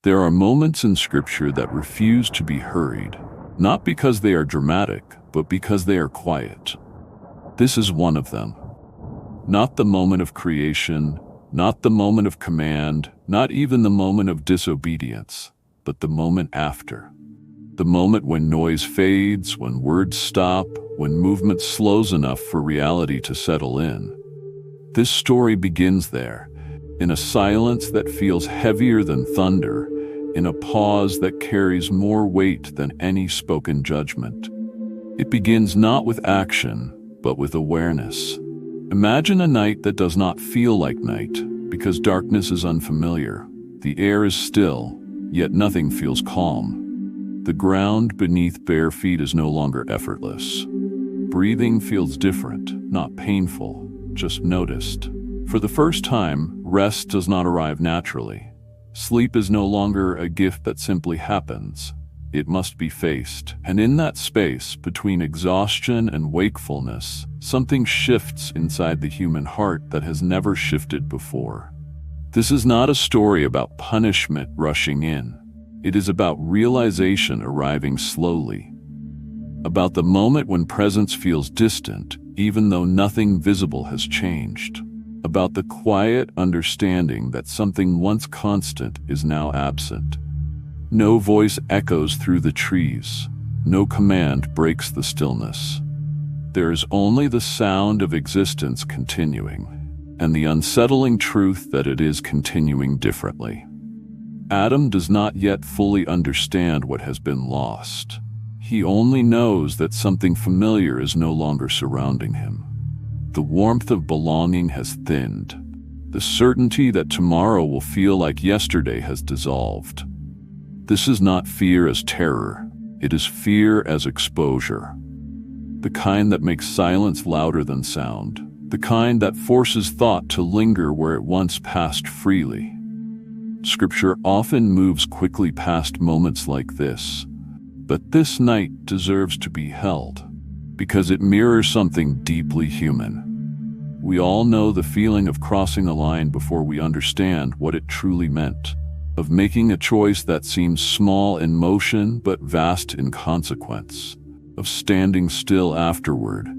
There are moments in Scripture that refuse to be hurried, not because they are dramatic, but because they are quiet. This is one of them. Not the moment of creation, not the moment of command, not even the moment of disobedience, but the moment after. The moment when noise fades, when words stop, when movement slows enough for reality to settle in. This story begins there, in a silence that feels heavier than thunder, in a pause that carries more weight than any spoken judgment. It begins not with action, but with awareness. Imagine a night that does not feel like night, because darkness is unfamiliar. The air is still, yet nothing feels calm. The ground beneath bare feet is no longer effortless. Breathing feels different, not painful, just noticed. For the first time, rest does not arrive naturally. Sleep is no longer a gift that simply happens. It must be faced. And in that space, between exhaustion and wakefulness, something shifts inside the human heart that has never shifted before. This is not a story about punishment rushing in. It is about realization arriving slowly. About the moment when presence feels distant, even though nothing visible has changed. About the quiet understanding that something once constant is now absent. No voice echoes through the trees. No command breaks the stillness. There is only the sound of existence continuing, and the unsettling truth that it is continuing differently. Adam does not yet fully understand what has been lost. He only knows that something familiar is no longer surrounding him. The warmth of belonging has thinned. The certainty that tomorrow will feel like yesterday has dissolved. This is not fear as terror. It is fear as exposure. The kind that makes silence louder than sound. The kind that forces thought to linger where it once passed freely. Scripture often moves quickly past moments like this, but this night deserves to be held, because it mirrors something deeply human. We all know the feeling of crossing a line before we understand what it truly meant, of making a choice that seems small in motion but vast in consequence, of standing still afterward,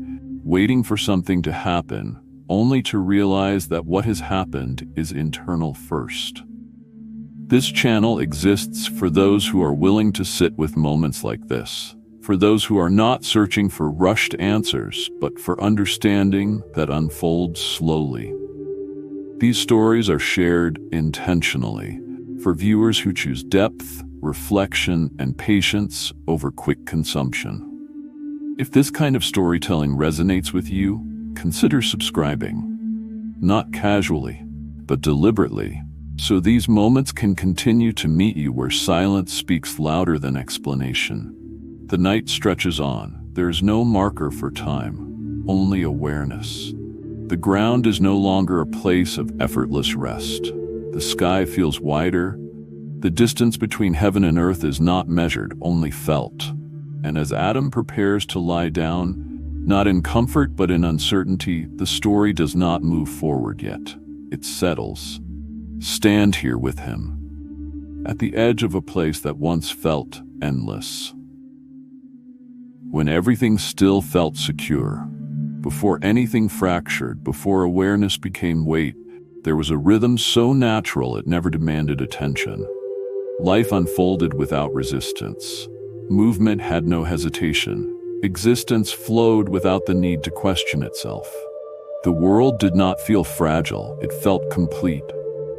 waiting for something to happen, only to realize that what has happened is internal first. This channel exists for those who are willing to sit with moments like this, for those who are not searching for rushed answers, but for understanding that unfolds slowly. These stories are shared intentionally, for viewers who choose depth, reflection, and patience over quick consumption. If this kind of storytelling resonates with you, consider subscribing. Not casually, but deliberately, so these moments can continue to meet you where silence speaks louder than explanation. The night stretches on. There is no marker for time, only awareness. The ground is no longer a place of effortless rest. The sky feels wider. The distance between heaven and earth is not measured, only felt. And as Adam prepares to lie down, not in comfort but in uncertainty, the story does not move forward yet. It settles. Stand here with him, at the edge of a place that once felt endless. When everything still felt secure, before anything fractured, before awareness became weight, there was a rhythm so natural it never demanded attention. Life unfolded without resistance. Movement had no hesitation. Existence flowed without the need to question itself. The world did not feel fragile, it felt complete.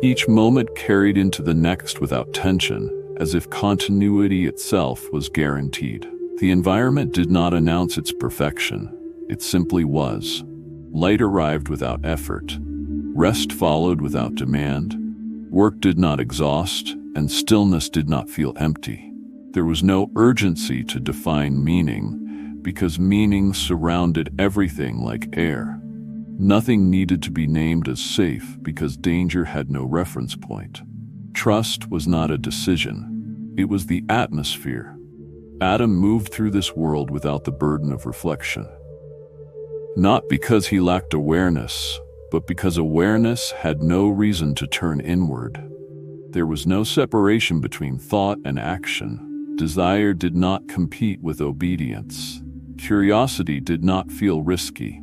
Each moment carried into the next without tension, as if continuity itself was guaranteed. The environment did not announce its perfection. It simply was. Light arrived without effort. Rest followed without demand. Work did not exhaust, and stillness did not feel empty. There was no urgency to define meaning, because meaning surrounded everything like air. Nothing needed to be named as safe because danger had no reference point. Trust was not a decision. It was the atmosphere. Adam moved through this world without the burden of reflection. Not because he lacked awareness, but because awareness had no reason to turn inward. There was no separation between thought and action. Desire did not compete with obedience. Curiosity did not feel risky.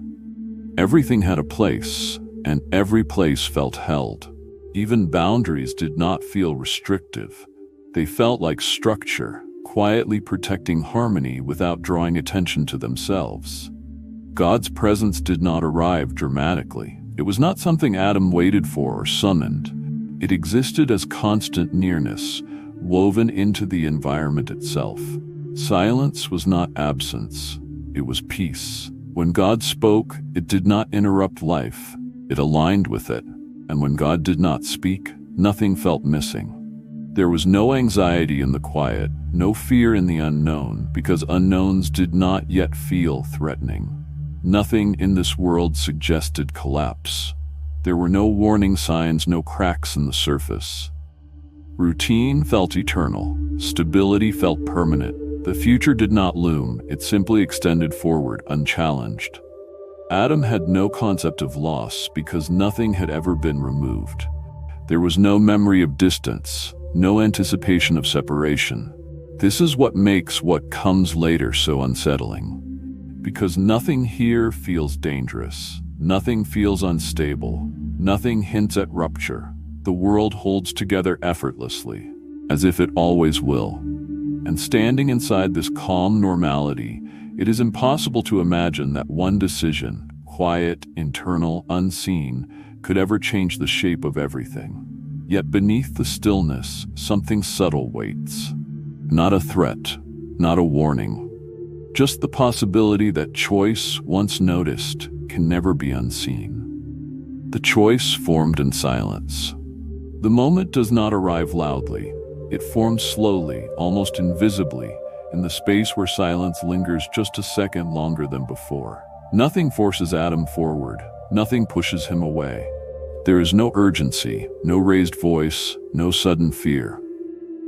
Everything had a place, and every place felt held. Even boundaries did not feel restrictive. They felt like structure, quietly protecting harmony without drawing attention to themselves. God's presence did not arrive dramatically. It was not something Adam waited for or summoned. It existed as constant nearness, woven into the environment itself. Silence was not absence, it was peace. When God spoke, it did not interrupt life, it aligned with it. And when God did not speak, nothing felt missing. There was no anxiety in the quiet, no fear in the unknown, because unknowns did not yet feel threatening. Nothing in this world suggested collapse. There were no warning signs, no cracks in the surface. Routine felt eternal. Stability felt permanent. The future did not loom, it simply extended forward, unchallenged. Adam had no concept of loss because nothing had ever been removed. There was no memory of distance, no anticipation of separation. This is what makes what comes later so unsettling. Because nothing here feels dangerous, nothing feels unstable, nothing hints at rupture. The world holds together effortlessly, as if it always will. And standing inside this calm normality, it is impossible to imagine that one decision, quiet, internal, unseen, could ever change the shape of everything. Yet beneath the stillness, something subtle waits. Not a threat, not a warning. Just the possibility that choice, once noticed, can never be unseen. The choice formed in silence. The moment does not arrive loudly. It forms slowly, almost invisibly, in the space where silence lingers just a second longer than before. Nothing forces Adam forward, nothing pushes him away. There is no urgency, no raised voice, no sudden fear.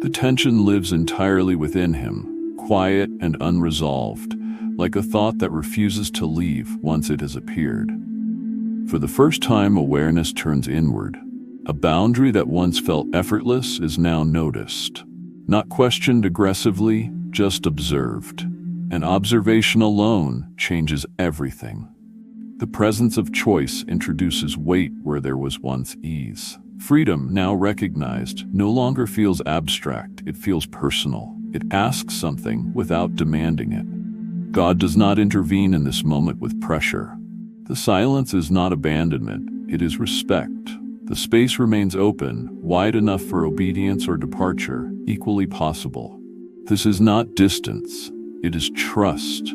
The tension lives entirely within him, quiet and unresolved, like a thought that refuses to leave once it has appeared. For the first time, awareness turns inward. A boundary that once felt effortless is now noticed. Not questioned aggressively, just observed. And observation alone changes everything. The presence of choice introduces weight where there was once ease. Freedom, now recognized, no longer feels abstract, it feels personal. It asks something without demanding it. God does not intervene in this moment with pressure. The silence is not abandonment, it is respect. The space remains open, wide enough for obedience or departure, equally possible. This is not distance, it is trust.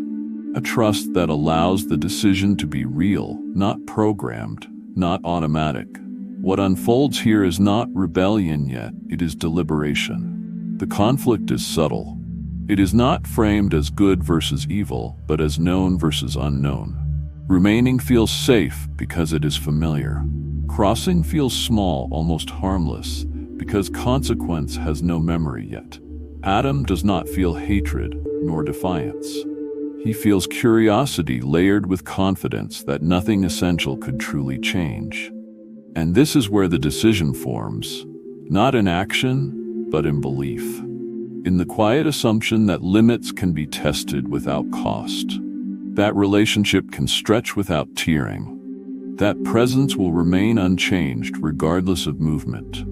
A trust that allows the decision to be real, not programmed, not automatic. What unfolds here is not rebellion yet, it is deliberation. The conflict is subtle. It is not framed as good versus evil, but as known versus unknown. Remaining feels safe because it is familiar. Crossing feels small, almost harmless, because consequence has no memory yet. Adam does not feel hatred nor defiance. He feels curiosity layered with confidence that nothing essential could truly change. And this is where the decision forms, not in action, but in belief. In the quiet assumption that limits can be tested without cost. That relationship can stretch without tearing. That presence will remain unchanged regardless of movement.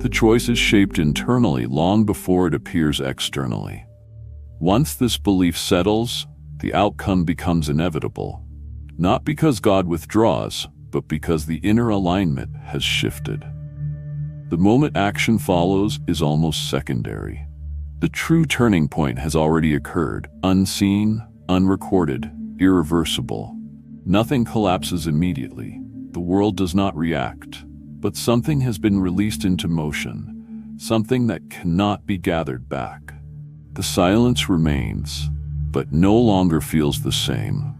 The choice is shaped internally long before it appears externally. Once this belief settles, the outcome becomes inevitable. Not because God withdraws, but because the inner alignment has shifted. The moment action follows is almost secondary. The true turning point has already occurred, unseen, unrecorded, irreversible. Nothing collapses immediately. The world does not react, but something has been released into motion, something that cannot be gathered back. The silence remains, but no longer feels the same.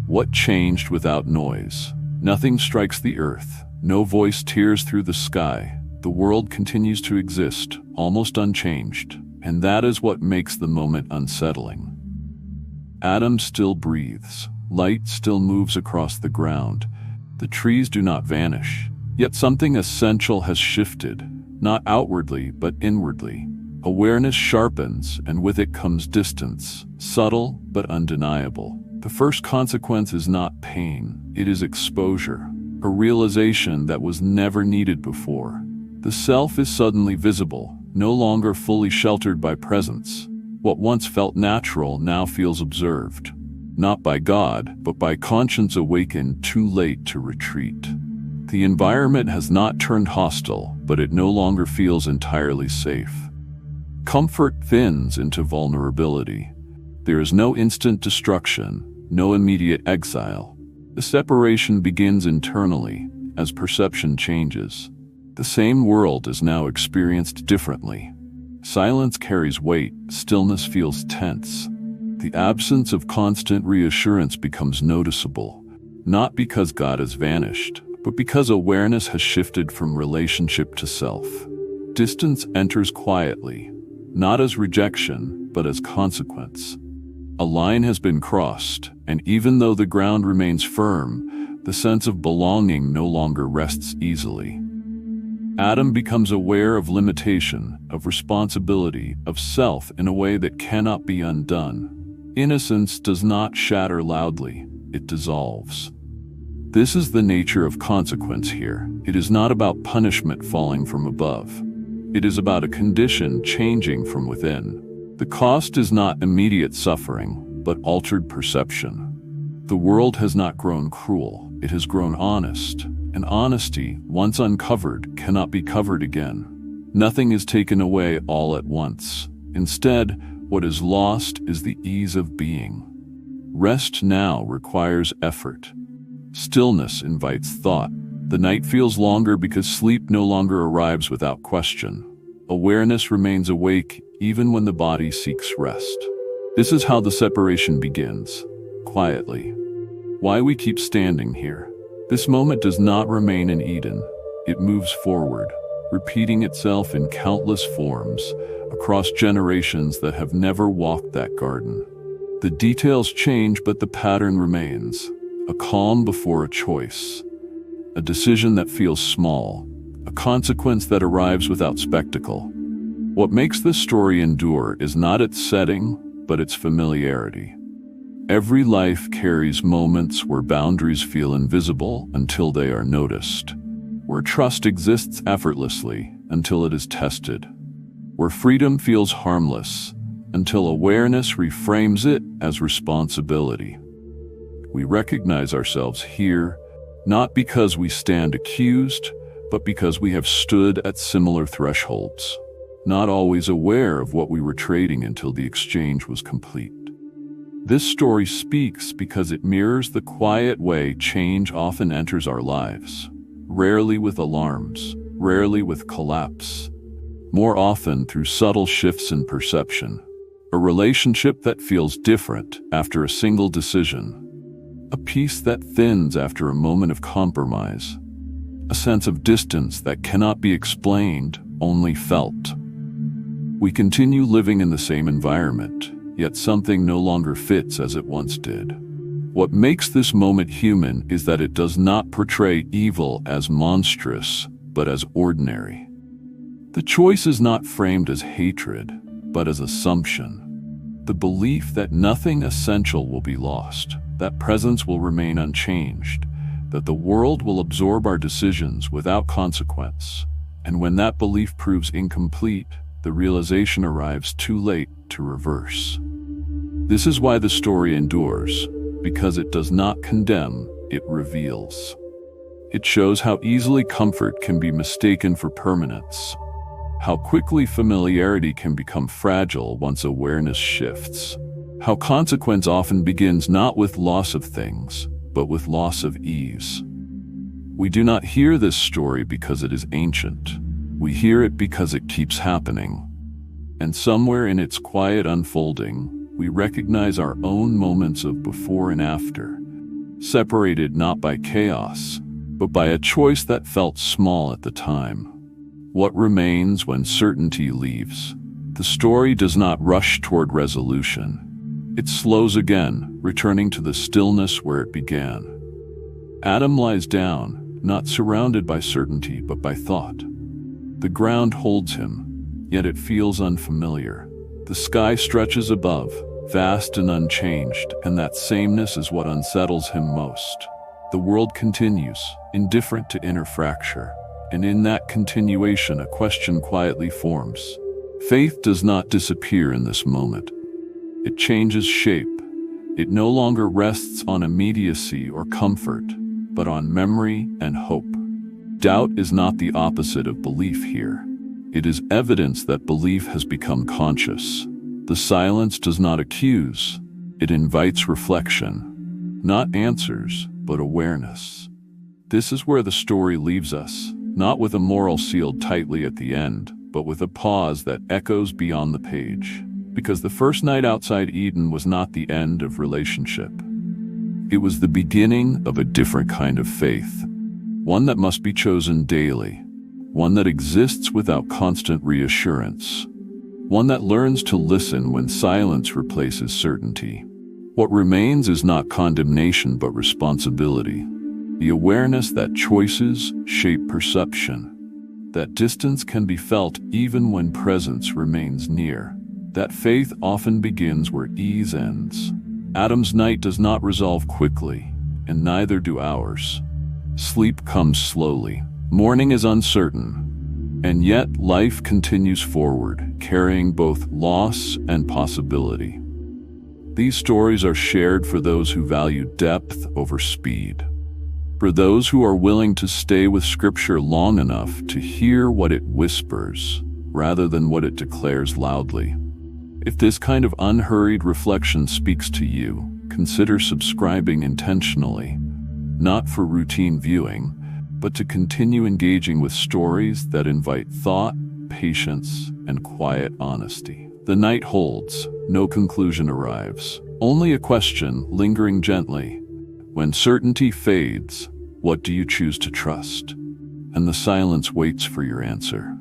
What changed without noise? Nothing strikes the earth, no voice tears through the sky. The world continues to exist, almost unchanged, and that is what makes the moment unsettling. Adam still breathes. Light still moves across the ground. The trees do not vanish. Yet something essential has shifted. not outwardly but inwardly. Awareness sharpens, and with it comes distance, subtle but undeniable. The first consequence is not pain, it is exposure, a realization that was never needed before. The self is suddenly visible, no longer fully sheltered by presence. What once felt natural now feels observed, not by God, but by conscience awakened too late to retreat. The environment has not turned hostile, but it no longer feels entirely safe. Comfort thins into vulnerability. There is no instant destruction, no immediate exile. The separation begins internally, as perception changes. The same world is now experienced differently. Silence carries weight, stillness feels tense. The absence of constant reassurance becomes noticeable, not because God has vanished, but because awareness has shifted from relationship to self. Distance enters quietly, not as rejection, but as consequence. A line has been crossed, and even though the ground remains firm, the sense of belonging no longer rests easily. Adam becomes aware of limitation, of responsibility, of self in a way that cannot be undone. Innocence does not shatter loudly, it dissolves. This is the nature of consequence here. It is not about punishment falling from above. It is about a condition changing from within. The cost is not immediate suffering, but altered perception. The world has not grown cruel, it has grown honest, and honesty, once uncovered, cannot be covered again. Nothing is taken away all at once. Instead, what is lost is the ease of being. Rest now requires effort. Stillness invites thought. The night feels longer because sleep no longer arrives without question. Awareness remains awake even when the body seeks rest. This is how the separation begins, quietly. Why we keep standing here. This moment does not remain in Eden. It moves forward, repeating itself in countless forms, across generations that have never walked that garden. The details change, but the pattern remains. A calm before a choice. A decision that feels small, a consequence that arrives without spectacle. What makes this story endure is not its setting, but its familiarity. Every life carries moments where boundaries feel invisible until they are noticed, where trust exists effortlessly until it is tested, where freedom feels harmless until awareness reframes it as responsibility. We recognize ourselves here, not because we stand accused, but because we have stood at similar thresholds, not always aware of what we were trading until the exchange was complete. This story speaks because it mirrors the quiet way change often enters our lives, rarely with alarms, rarely with collapse, more often through subtle shifts in perception. A relationship that feels different after a single decision, a peace that thins after a moment of compromise, a sense of distance that cannot be explained, only felt. We continue living in the same environment, yet something no longer fits as it once did. What makes this moment human is that it does not portray evil as monstrous, but as ordinary. The choice is not framed as hatred, but as assumption. The belief that nothing essential will be lost, that presence will remain unchanged, that the world will absorb our decisions without consequence. And when that belief proves incomplete, the realization arrives too late to reverse. This is why the story endures, because it does not condemn, it reveals. It shows how easily comfort can be mistaken for permanence, how quickly familiarity can become fragile once awareness shifts, how consequence often begins not with loss of things, but with loss of ease. We do not hear this story because it is ancient. We hear it because it keeps happening. And somewhere in its quiet unfolding, we recognize our own moments of before and after, separated not by chaos, but by a choice that felt small at the time. What remains when certainty leaves? The story does not rush toward resolution. It slows again, returning to the stillness where it began. Adam lies down, not surrounded by certainty, but by thought. The ground holds him, yet it feels unfamiliar. The sky stretches above, vast and unchanged, and that sameness is what unsettles him most. The world continues, indifferent to inner fracture, and in that continuation a question quietly forms. Faith does not disappear in this moment. It changes shape. It no longer rests on immediacy or comfort, but on memory and hope. Doubt is not the opposite of belief here. It is evidence that belief has become conscious. The silence does not accuse. It invites reflection. Not answers, but awareness. This is where the story leaves us, not with a moral sealed tightly at the end, but with a pause that echoes beyond the page. Because the first night outside Eden was not the end of relationship. It was the beginning of a different kind of faith. One that must be chosen daily. One that exists without constant reassurance. One that learns to listen when silence replaces certainty. What remains is not condemnation but responsibility. The awareness that choices shape perception. That distance can be felt even when presence remains near. That faith often begins where ease ends. Adam's night does not resolve quickly, and neither do ours. Sleep comes slowly. Morning is uncertain. And yet life continues forward, carrying both loss and possibility. These stories are shared for those who value depth over speed. For those who are willing to stay with Scripture long enough to hear what it whispers, rather than what it declares loudly. If this kind of unhurried reflection speaks to you, consider subscribing intentionally, not for routine viewing, but to continue engaging with stories that invite thought, patience, and quiet honesty. The night holds, no conclusion arrives, only a question lingering gently. When certainty fades, what do you choose to trust? And the silence waits for your answer.